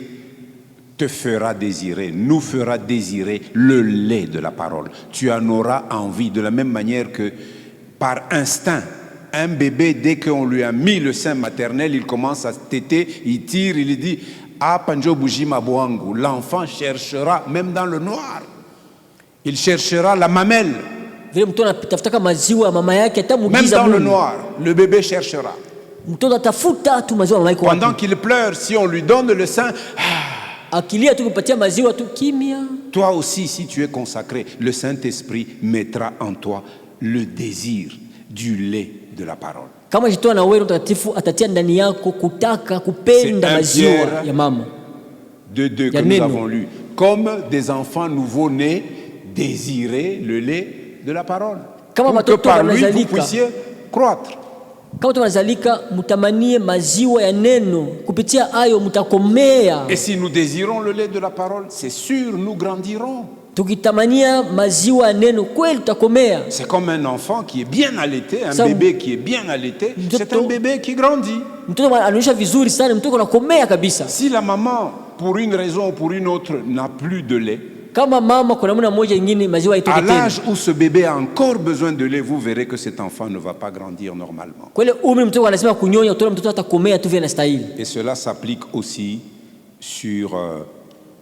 te fera désirer, nous fera désirer le lait de la parole. Tu en auras envie de la même manière que par instinct. Un bébé, dès qu'on lui a mis le sein maternel, il commence à téter, il tire, il dit « Ah, Panjo Bujima Boangu ». L'enfant cherchera, même dans le noir, il cherchera la mamelle. vile mtoto anatafutaka maziwa ya mama yake hata Même mugiza dans le Mungu. noir, le bébé cherchera. Mtoto atafuta tu maziwa ya mama yake wapi. Pendant qu'il pleure, si on lui donne le sein, Akilia tu kupatia maziwa tu kimya. toi aussi, si tu es consacré, le Saint-Esprit mettra en toi le désir du lait de la parole. Kama jitoa na wewe Roho Mtakatifu atatia ndani yako kutaka kupenda C'est un maziwa Pierre ya mama. De deux que nous avons lu. Comme des enfants nouveau-nés, désirez le lait de la parole. Kama Pour que watoto par lui, vous wanazalika. puissiez croître. Kama watu wanazalika, mtamanie maziwa ya neno, kupitia ayo mtakomea. Et si nous désirons le lait de la parole, c'est sûr, nous grandirons. Tukitamania maziwa ya neno, kweli tutakomea. C'est comme un enfant qui est bien allaité, un Ça, bébé qui est bien allaité, c'est un bébé qui grandit. Mtoto anaonyesha vizuri sana, mtoto anakomea kabisa. Si la maman, pour une raison ou pour une autre, n'a plus de lait, Kama mama kuna namna moja nyingine maziwa à haitoki tena. l'âge où ce bébé a encore besoin de lait, vous verrez que cet enfant ne va pas grandir normalement. Kwa ile umri mtoto anasema kunyonya, utaona mtoto atakomea tu vile anastahili. Et cela s'applique aussi sur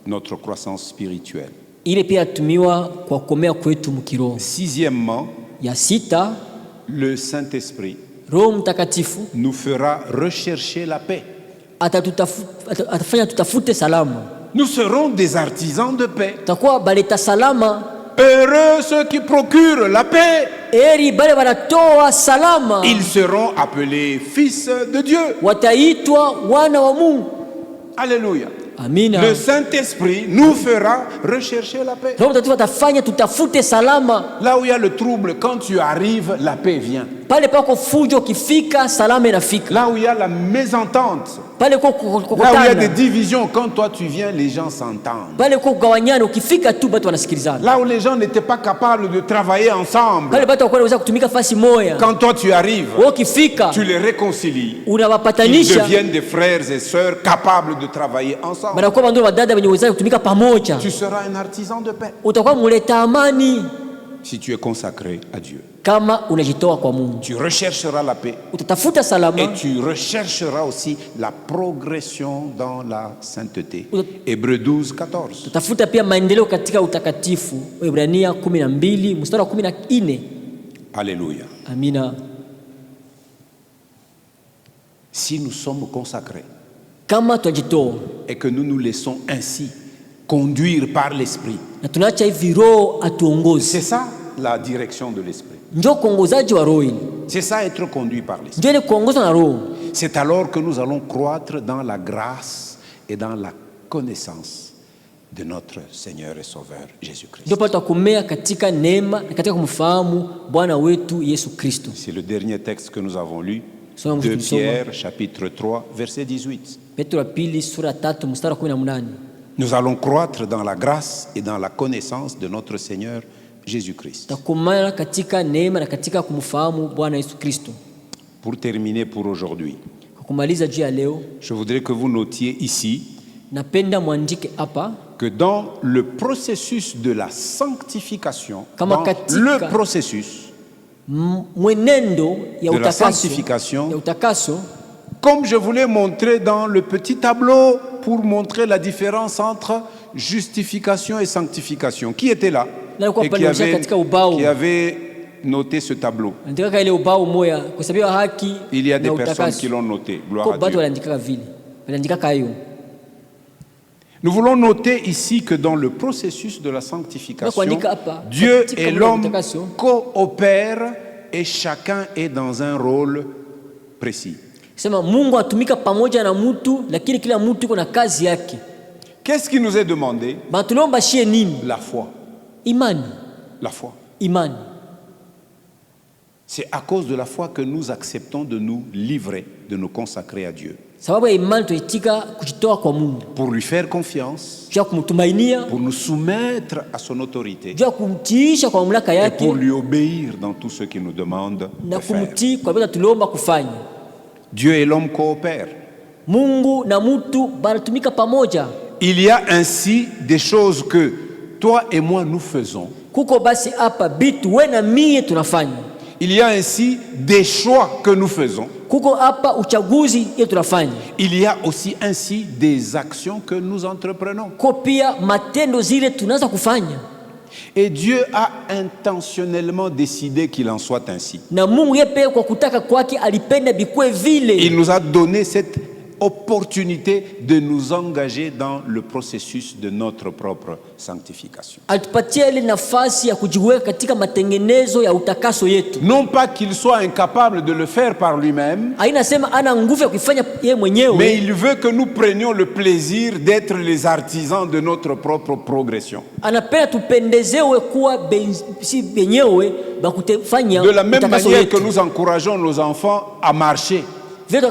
notre croissance spirituelle. Ile pia atumiwa kwa kukomea kwetu mkiroho. Sixièmement, Ya sita, le Saint-Esprit Roho Mtakatifu nous fera rechercher la paix. atafanya tutafute salama. Nous serons des artisans de paix. Tutakuwa baleta salama. Heureux ceux qui procurent la paix. Eri bale wanatoa salama. Ils seront appelés fils de Dieu. Wataitwa wana wa Mungu. Alléluia. Amina. Le Saint-Esprit nous fera rechercher la paix. Roho Mtakatifu atafanya tutafute salama. Là où il y a le trouble, quand tu arrives, la paix vient. Pale pako fujo, kifika salama inafika. Là où il y a la mésentente, Pale kwa là où il y a des kukutana. divisions, quand toi tu viens, les gens s'entendent. Pale kwa kugawanyana, ukifika tu batu wanasikilizana. Là où les gens n'étaient pas capables de travailler ensemble, Pale batu wanaweza kutumika fasi moja. quand toi tu arrives, Wewe ukifika tu les réconcilies. Ils unawapatanisha. deviennent des frères et sœurs capables de travailler ensemble. Banakuwa bandu wadada wenye uwezo kutumika pamoja. Tu seras un artisan de paix Utakuwa muleta amani si tu es consacré à Dieu. kama unajitoa kwa Mungu. Tu rechercheras la paix Utatafuta salama. et tu rechercheras aussi la progression dans la sainteté. Hébreux 12, 14. Tutafuta pia maendeleo katika utakatifu. Waebrania 12 mstari wa 14. Alléluia. Amina. Si nous sommes consacrés Kama tunajitoa et que nous nous laissons ainsi conduire par l'Esprit, na tunaacha hivi Roho atuongoze, c'est ça la direction de l'Esprit. ndio kuongozaji wa Roho. C'est ça être conduit par l'Esprit. Ndio ile kuongozwa na Roho. C'est alors que nous allons croître dans la grâce et dans la connaissance de notre Seigneur et Sauveur Jésus-Christ. Ndio pale tutakomea katika neema na katika kumfahamu Bwana wetu Yesu Kristo. C'est le dernier texte que nous avons lu, Soma 2 mwisho Pierre chapitre 3 verset 18. Petro wa pili sura 3 mstari wa 18. Nous allons croître dans la grâce et dans la connaissance de notre Seigneur Jésus-Christ. Tutakomea katika neema na katika kumfahamu Bwana Yesu Kristo. Pour terminer pour aujourd'hui, Kwa kumaliza juu ya leo, je voudrais que vous notiez ici napenda mwandike hapa que dans le processus de la sanctification, Kama dans katika le processus mwenendo ya de la utakaso, sanctification, ya utakaso, Comme je vous l'ai montré dans le petit tableau pour montrer la différence entre justification et sanctification. Qui était là et qui avait noté ce tableau? Il y a des personnes qui l'ont noté. Gloire à Dieu. Nous voulons noter ici que dans le processus de la sanctification, Dieu et l'homme coopèrent et chacun est dans un rôle précis. Qu'est-ce qui nous est demandé? La foi. La foi. C'est à cause de la foi que nous acceptons de nous livrer, de nous consacrer à Dieu. Pour lui faire confiance, pour nous soumettre à son autorité et pour lui obéir dans tout ce qu'il nous demande de faire. Dieu et l'homme coopèrent. Il y a ainsi des choses que toi et moi nous faisons. Il y a ainsi des choix que nous faisons. Il y a aussi ainsi des actions que nous entreprenons. Et Dieu a intentionnellement décidé qu'il en soit ainsi. Il nous a donné cette opportunité de nous engager dans le processus de notre propre sanctification. Non pas qu'il soit incapable de le faire par lui-même, mais il veut que nous prenions le plaisir d'être les artisans de notre propre progression. De la même manière que nous encourageons nos enfants à marcher. Les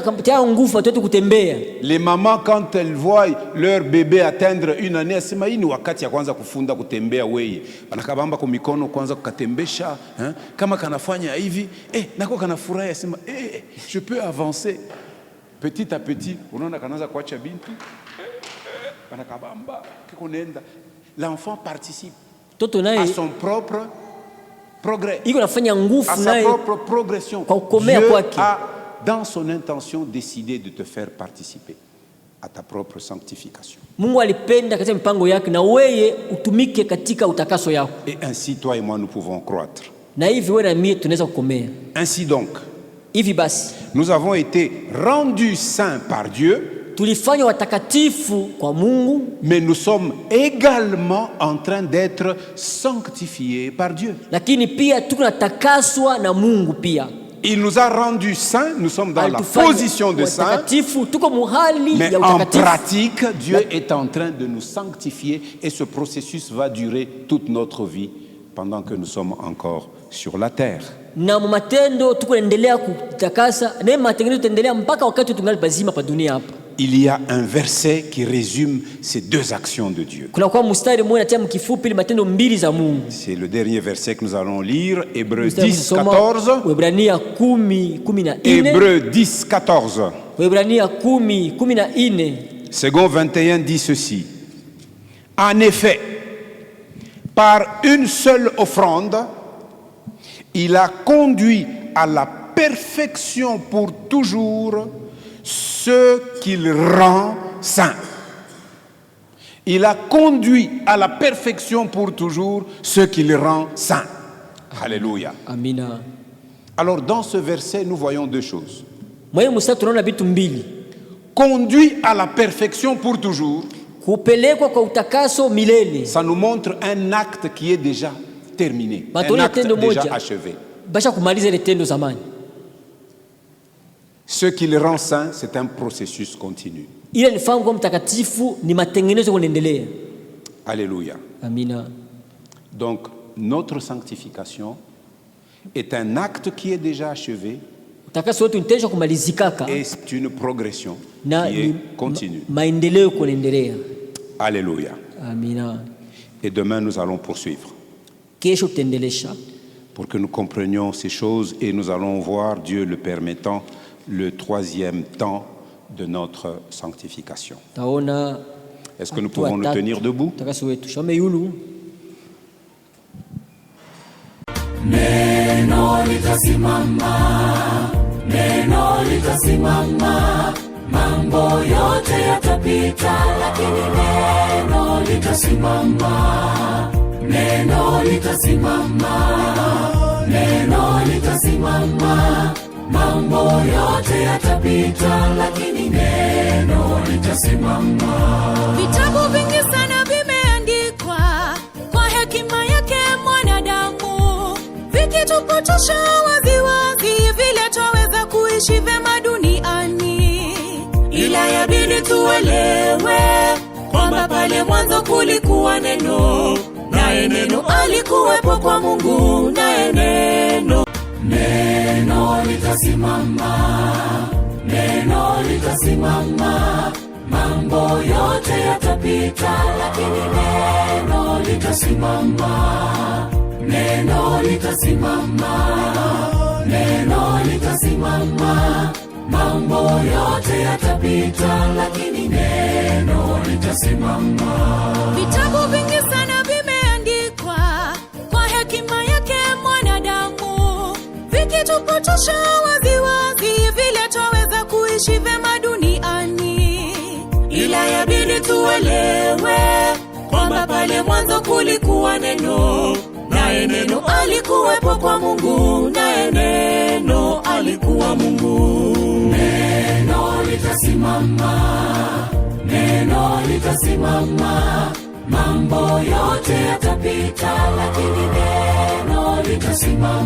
mamans, quand elles voient leur bébé atteindre une année, elles wakati ya kwanza kufunda kutembea weye anakabamba kwa mikono kwanza kukatembesha kama kanafanya hivi nako kanafurahi asema je peux avancer. Petit à petit unaona kanaanza kuacha bintu anakabamba kikonaenda. L'enfant participe à son propre progrès, à sa propre progression. Dieu a dans son intention décidé de te faire participer à ta propre sanctification. Et ainsi toi et moi nous pouvons croître. Ainsi donc, nous avons été rendus saints par Dieu, mais nous sommes également en train d'être sanctifiés par Dieu. Il nous a rendus saints, nous sommes dans la position de saints, mais en pratique, Dieu est en train de nous sanctifier et ce processus va durer toute notre vie pendant que nous sommes encore sur la terre. Il y a un verset qui résume ces deux actions de Dieu. C'est le dernier verset que nous allons lire, Hébreux 10, 14. Hébreux 10, 14. Second 21 dit ceci. En effet, par une seule offrande, il a conduit à la perfection pour toujours ceux qu'il rend saints. Il a conduit à la perfection pour toujours ceux qu'il rend saints. Alléluia. Amina. Alors dans ce verset, nous voyons deux choses. Conduit à la perfection pour toujours, ça nous montre un acte qui est déjà terminé, un acte déjà achevé. Ce qui le rend saint, c'est un processus continu. Alléluia. Amina. Donc, notre sanctification est un acte qui est déjà achevé et c'est une progression qui est continue. Alléluia. Amina. Et demain, nous allons poursuivre pour que nous comprenions ces choses et nous allons voir, Dieu le permettant, le troisième temps de notre sanctification. Est-ce que nous pouvons nous tenir debout? Neno litasimama neno litasimama. Mambo yote yatapita, lakini neno litasimama. Neno litasimama. Neno litasimama. Mambo yote yatapita, lakini neno litasimama. Vitabu vingi sana vimeandikwa kwa hekima yake mwanadamu, vikitupotosha waziwazi vile twaweza kuishi vema duniani. Ila yabidi tuelewe kwamba pale mwanzo kulikuwa neno, naye neno alikuwepo kwa Mungu, naye neno litasimama. Neno litasimama. Mambo yote yatapita, lakini neno litasimama. Neno litasimama. Neno litasimama. Mambo yote yatapita, lakini neno litasimama. Vitabu vingi sana vimeandikwa kwa hekima yake mwanadamu, vikitupotosha waziwazi vile twaweza kuishi vema duniani. Ila yabidi tuelewe kwamba pale mwanzo kulikuwa neno, naye neno alikuwepo kwa Mungu, naye neno alikuwa Mungu. Neno litasimama. Neno litasimama. Mambo yote yatapita, lakini neno litasimama.